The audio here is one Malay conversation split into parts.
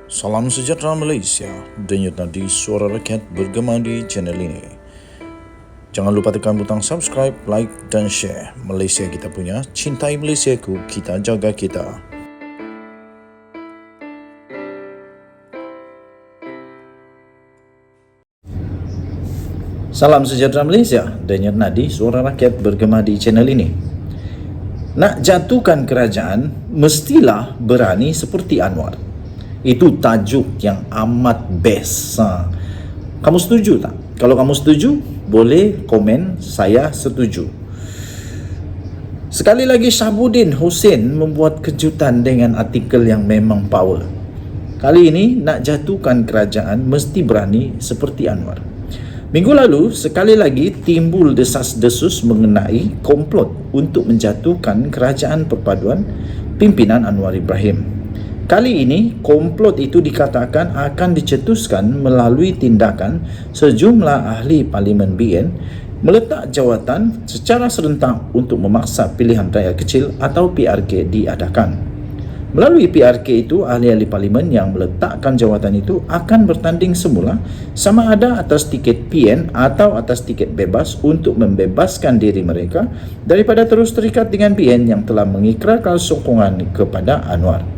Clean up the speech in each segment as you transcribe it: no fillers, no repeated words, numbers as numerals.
Salam sejahtera Malaysia, denyut nadi suara rakyat bergema di channel ini. Jangan lupa tekan butang subscribe, like dan share. Malaysia kita punya, cintai Malaysiaku, kita jaga kita. Salam sejahtera Malaysia, denyut nadi suara rakyat bergema di channel ini. Nak jatuhkan kerajaan, mestilah berani seperti Anwar. Itu tajuk yang amat best. Kamu setuju tak? Kalau kamu setuju, boleh komen saya setuju. Sekali lagi Shahabuddin Hussein membuat kejutan dengan artikel yang memang power. Kali ini nak jatuhkan kerajaan mesti berani seperti Anwar. Minggu lalu sekali lagi timbul desas-desus mengenai komplot untuk menjatuhkan kerajaan perpaduan pimpinan Anwar Ibrahim. Kali ini, komplot itu dikatakan akan dicetuskan melalui tindakan sejumlah ahli Parlimen BN meletak jawatan secara serentak untuk memaksa pilihan raya kecil atau PRK diadakan. Melalui PRK itu, ahli-ahli Parlimen yang meletakkan jawatan itu akan bertanding semula sama ada atas tiket PN atau atas tiket bebas untuk membebaskan diri mereka daripada terus terikat dengan BN yang telah mengikrarkan sokongan kepada Anwar.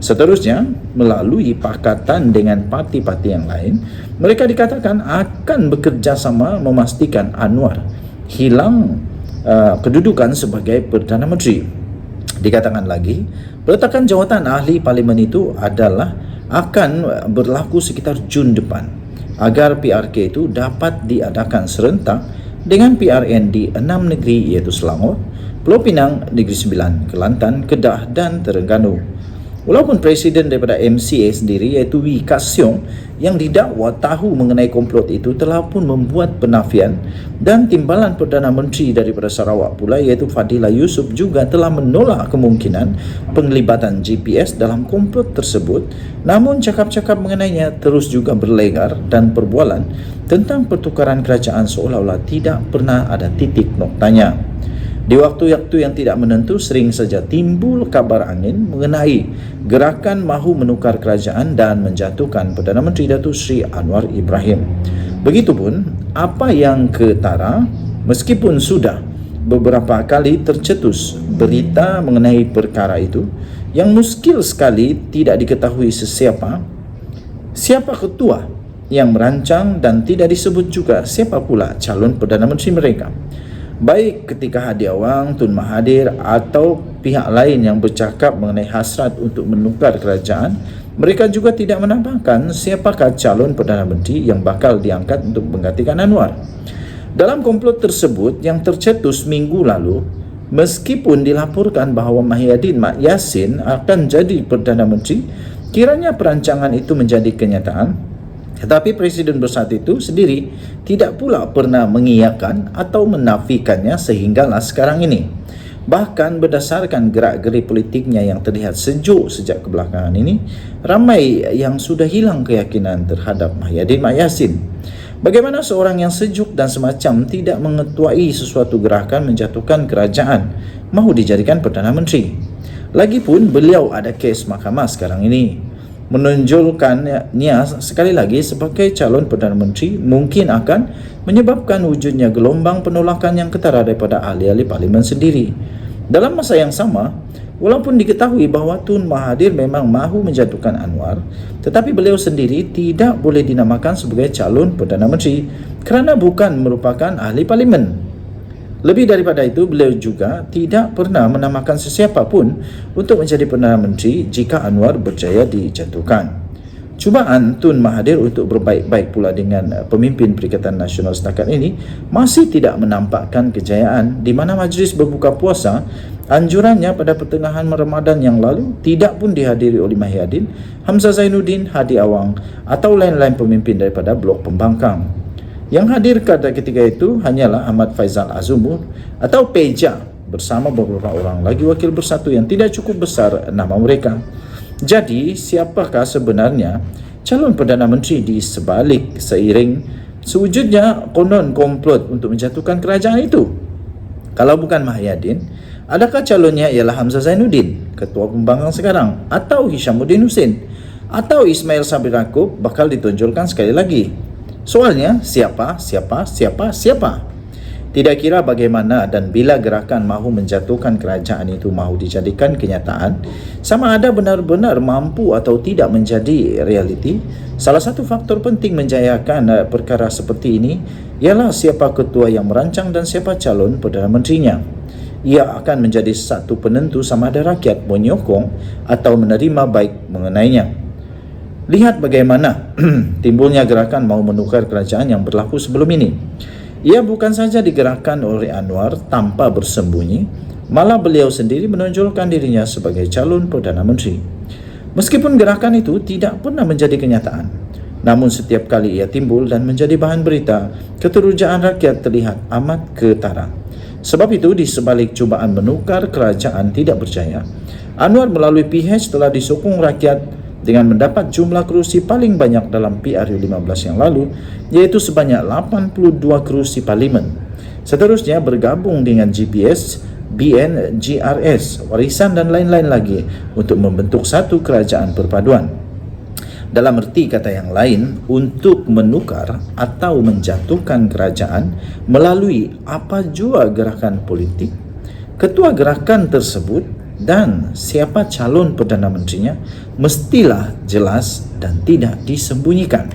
Seterusnya, melalui pakatan dengan parti-parti yang lain, mereka dikatakan akan bekerjasama memastikan Anwar hilang kedudukan sebagai Perdana Menteri. Dikatakan lagi, peletakan jawatan ahli Parlimen itu adalah akan berlaku sekitar Jun depan agar PRK itu dapat diadakan serentak dengan PRN di 6 negeri iaitu Selangor, Pulau Pinang, Negeri Sembilan, Kelantan, Kedah dan Terengganu. Walaupun Presiden daripada MCA sendiri iaitu Wee Ka Siong yang didakwa tahu mengenai komplot itu telah pun membuat penafian dan timbalan Perdana Menteri daripada Sarawak pula iaitu Fadila Yusof juga telah menolak kemungkinan penglibatan GPS dalam komplot tersebut, namun cakap-cakap mengenainya terus juga berlegar dan perbualan tentang pertukaran kerajaan seolah-olah tidak pernah ada titik noktanya. Di waktu-waktu yang tidak menentu sering saja timbul kabar angin mengenai gerakan mahu menukar kerajaan dan menjatuhkan Perdana Menteri Datuk Seri Anwar Ibrahim. Begitupun apa yang ketara, meskipun sudah beberapa kali tercetus berita mengenai perkara itu, yang muskil sekali tidak diketahui siapa ketua yang merancang dan tidak disebut juga siapa pula calon Perdana Menteri mereka. Baik ketika Hadi Awang, Tun Mahathir atau pihak lain yang bercakap mengenai hasrat untuk menukar kerajaan, mereka juga tidak menambahkan siapakah calon Perdana Menteri yang bakal diangkat untuk menggantikan Anwar. Dalam komplot tersebut yang tercetus minggu lalu, meskipun dilaporkan bahawa Mahyadin Mak Yassin akan jadi Perdana Menteri, kiranya perancangan itu menjadi kenyataan. Tetapi Presiden Bersatu itu sendiri tidak pula pernah mengiyakan atau menafikannya sehinggalah sekarang ini. Bahkan berdasarkan gerak-gerik politiknya yang terlihat sejuk sejak kebelakangan ini, ramai yang sudah hilang keyakinan terhadap Mahyadin Mak Yassin. Bagaimana seorang yang sejuk dan semacam tidak mengetuai sesuatu gerakan menjatuhkan kerajaan mahu dijadikan Perdana Menteri? Lagipun beliau ada kes mahkamah sekarang ini. Menonjolkannya sekali lagi sebagai calon Perdana Menteri mungkin akan menyebabkan wujudnya gelombang penolakan yang ketara daripada ahli-ahli Parlimen sendiri. Dalam masa yang sama, walaupun diketahui bahawa Tun Mahathir memang mahu menjatuhkan Anwar, tetapi beliau sendiri tidak boleh dinamakan sebagai calon Perdana Menteri kerana bukan merupakan ahli Parlimen. Lebih daripada itu, beliau juga tidak pernah menamakan sesiapa pun untuk menjadi Perdana Menteri jika Anwar berjaya dijatuhkan. Cubaan Tun Mahathir untuk berbaik-baik pula dengan pemimpin Perikatan Nasional setakat ini masih tidak menampakkan kejayaan di mana majlis berbuka puasa anjurannya pada pertengahan Ramadan yang lalu tidak pun dihadiri oleh Mahyadin, Hamzah Zainuddin, Hadi Awang atau lain-lain pemimpin daripada Blok Pembangkang. Yang hadir pada ketika itu hanyalah Ahmad Faizal Azumur atau Peja bersama beberapa orang lagi wakil Bersatu yang tidak cukup besar nama mereka. Jadi, siapakah sebenarnya calon Perdana Menteri di sebalik seiring sewujudnya konon komplot untuk menjatuhkan kerajaan itu? Kalau bukan Mahyadin, adakah calonnya ialah Hamzah Zainuddin, Ketua Pembangkang sekarang, atau Hishamuddin Hussein, atau Ismail Sabri Yaakob bakal ditonjolkan sekali lagi. Soalnya, siapa? Tidak kira bagaimana dan bila gerakan mahu menjatuhkan kerajaan itu mahu dijadikan kenyataan, sama ada benar-benar mampu atau tidak menjadi realiti, salah satu faktor penting menjayakan perkara seperti ini ialah siapa ketua yang merancang dan siapa calon Perdana Menterinya. Ia akan menjadi satu penentu sama ada rakyat menyokong atau menerima baik mengenainya. Lihat bagaimana timbulnya gerakan mahu menukar kerajaan yang berlaku sebelum ini. Ia bukan saja digerakkan oleh Anwar tanpa bersembunyi, malah beliau sendiri menonjolkan dirinya sebagai calon Perdana Menteri. Meskipun gerakan itu tidak pernah menjadi kenyataan, namun setiap kali ia timbul dan menjadi bahan berita, keterujaan rakyat terlihat amat ketara. Sebab itu, di sebalik cubaan menukar kerajaan tidak berjaya, Anwar melalui PH telah disokong rakyat dengan mendapat jumlah kerusi paling banyak dalam PRU 15 yang lalu, yaitu sebanyak 82 kerusi parlimen. Seterusnya bergabung dengan GPS, BN, GRS, warisan dan lain-lain lagi untuk membentuk satu kerajaan perpaduan. Dalam erti kata yang lain, untuk menukar atau menjatuhkan kerajaan melalui apa jua gerakan politik, ketua gerakan tersebut dan siapa calon Perdana Menterinya mestilah jelas dan tidak disembunyikan.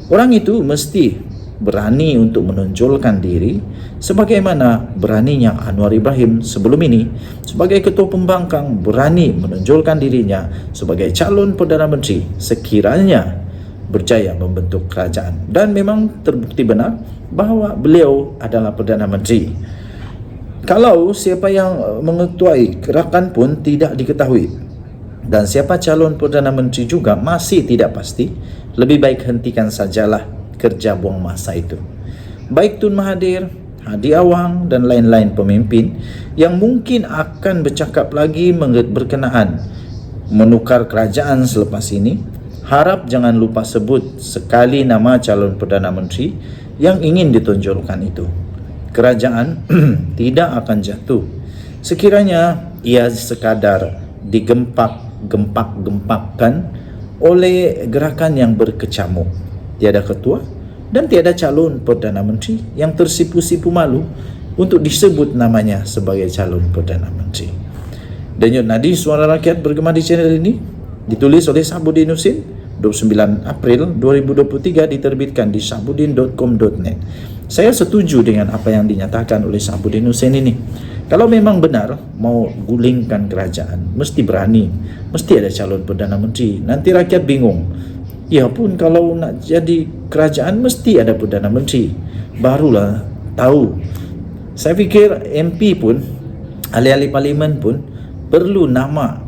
Orang itu mesti berani untuk menonjolkan diri sebagaimana beraninya Anwar Ibrahim sebelum ini sebagai ketua pembangkang berani menonjolkan dirinya sebagai calon Perdana Menteri sekiranya berjaya membentuk kerajaan. Dan memang terbukti benar bahawa beliau adalah Perdana Menteri. Kalau siapa yang mengetuai gerakan pun tidak diketahui dan siapa calon Perdana Menteri juga masih tidak pasti, lebih baik hentikan sajalah kerja buang masa itu. Baik Tun Mahathir, Hadi Awang dan lain-lain pemimpin yang mungkin akan bercakap lagi berkenaan menukar kerajaan selepas ini, harap jangan lupa sebut sekali nama calon Perdana Menteri yang ingin ditonjolkan itu. Kerajaan tidak akan jatuh sekiranya ia sekadar digempakkan oleh gerakan yang berkecamuk. Tiada ketua dan tiada calon Perdana Menteri yang tersipu-sipu malu untuk disebut namanya sebagai calon Perdana Menteri. Denyut nadi Suara Rakyat bergema di channel ini ditulis oleh Sahbudin Husin, 29 April 2023, diterbitkan di sahbudin.com.net. Saya setuju dengan apa yang dinyatakan oleh Sahbudin Husin ini. Kalau memang benar mau gulingkan kerajaan, mesti berani, mesti ada calon Perdana Menteri. Nanti rakyat bingung. Ya pun kalau nak jadi kerajaan mesti ada Perdana Menteri. Barulah tahu. Saya fikir MP pun, ahli-ahli parlimen pun perlu nama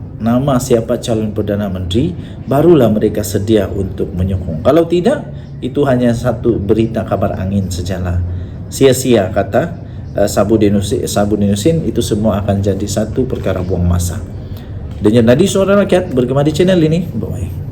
siapa calon Perdana Menteri, barulah mereka sedia untuk menyokong. Kalau tidak, itu hanya satu berita kabar angin sajalah. Sia-sia kata Sahbudin Husin, itu semua akan jadi satu perkara buang masa. Denyut nadi Suara Rakyat bergema di channel ini. Bye.